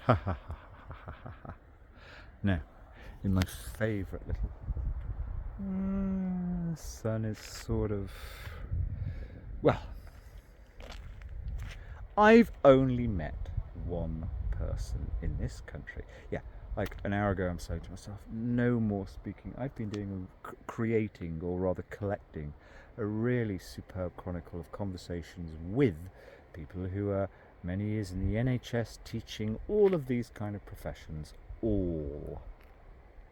Ha ha ha ha ha ha ha. Now, in my favourite little sun is sort of, well, I've only met one person in this country. Yeah, like an hour ago I'm saying to myself, no more speaking. I've been creating, or rather collecting, a really superb chronicle of conversations with people who are many years in the NHS teaching all of these kind of professions, all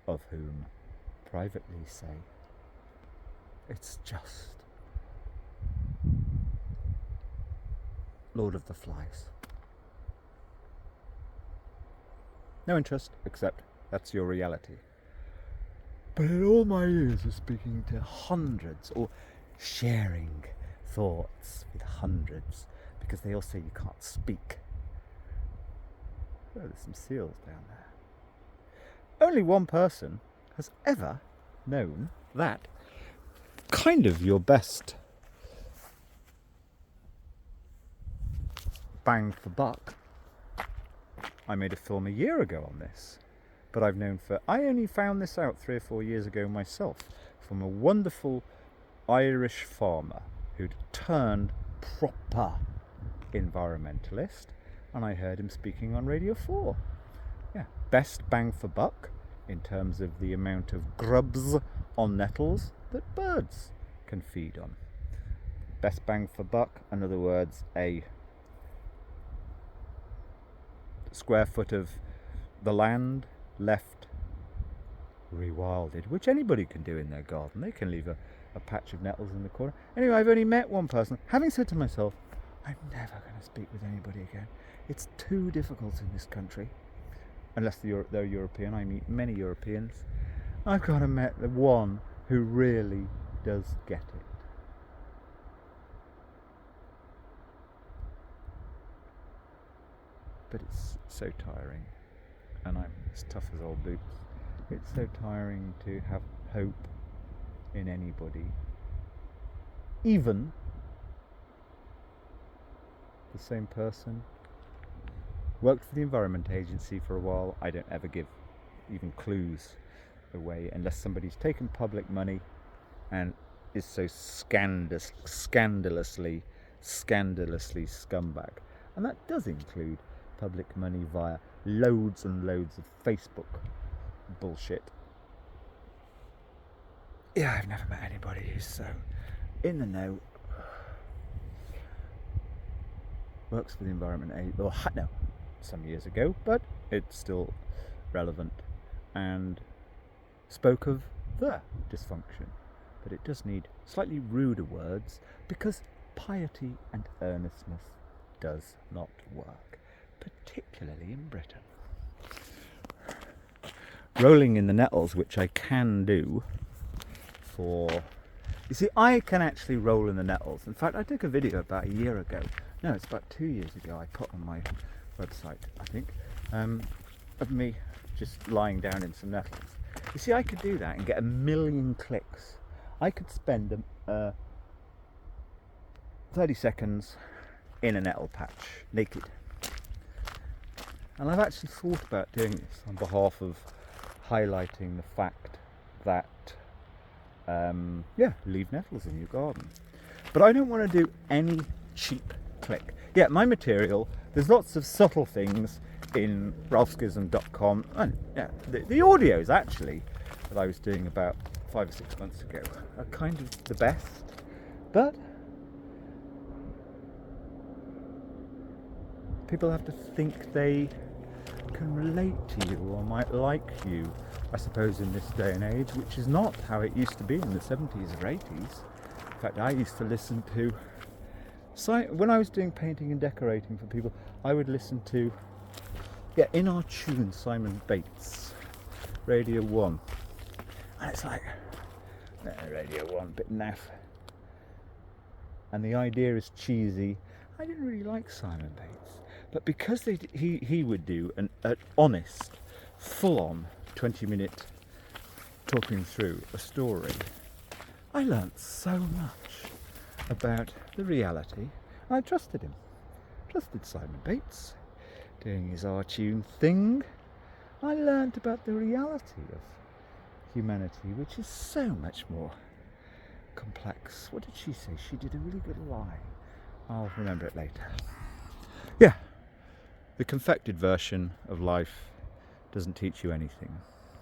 of whom privately say it's just Lord of the Flies. No interest, except that's your reality. But in all my years of speaking to hundreds, or sharing thoughts with hundreds, because they all say you can't speak. Oh, there's some seals down there. Only one person has ever known that kind of your best bang for buck. I made a film a year ago on this, but I only found this out 3 or 4 years ago myself, from a wonderful Irish farmer who'd turned proper environmentalist, and I heard him speaking on Radio 4. Yeah, best bang for buck in terms of the amount of grubs on nettles that birds can feed on. Best bang for buck, in other words, a square foot of the land left rewilded, which anybody can do in their garden. They can leave a patch of nettles in the corner. Anyway, I've only met one person, having said to myself, I'm never going to speak with anybody again. It's too difficult in this country. Unless they're European. I meet many Europeans. I've got to meet the one who really does get it. But it's so tiring, and I'm as tough as old boots. It's so tiring to have hope in anybody, even the same person. Worked for the Environment Agency for a while. I don't ever give even clues away unless somebody's taken public money and is so scandalously scumbag. And that does include public money via loads and loads of Facebook bullshit. Yeah, I've never met anybody who's so in the know. Works for the Environment Agency. No, some years ago, but it's still relevant, and spoke of the dysfunction. But it does need slightly ruder words, because piety and earnestness does not work, particularly in Britain. Rolling in the nettles, which I can do for... You see, I can actually roll in the nettles. In fact, I took a video about a year ago. No, it's about 2 years ago. I put on my website, I think, of me just lying down in some nettles. You see, I could do that and get 1 million clicks. I could spend 30 seconds in a nettle patch, naked. And I've actually thought about doing this on behalf of highlighting the fact that, leave nettles in your garden. But I don't want to do any cheap click. Yeah, my material, there's lots of subtle things in ralphskism.com, and the audios actually that I was doing about 5 or 6 months ago are kind of the best, but people have to think they can relate to you or might like you, I suppose, in this day and age, which is not how it used to be in the 70s or 80s. In fact, I used to listen to, when I was doing painting and decorating for people, I would listen to, in our tune, Simon Bates, Radio 1. And it's like, Radio 1, bit naff. And the idea is cheesy. I didn't really like Simon Bates. But because he would do an honest, full-on 20-minute talking through a story, I learnt so much about the reality. I trusted him. Trusted Simon Bates. doing his R-tune thing, I learned about the reality of humanity, which is so much more complex. What did she say? She did a really good lie. I'll remember it later. Yeah, the confected version of life doesn't teach you anything.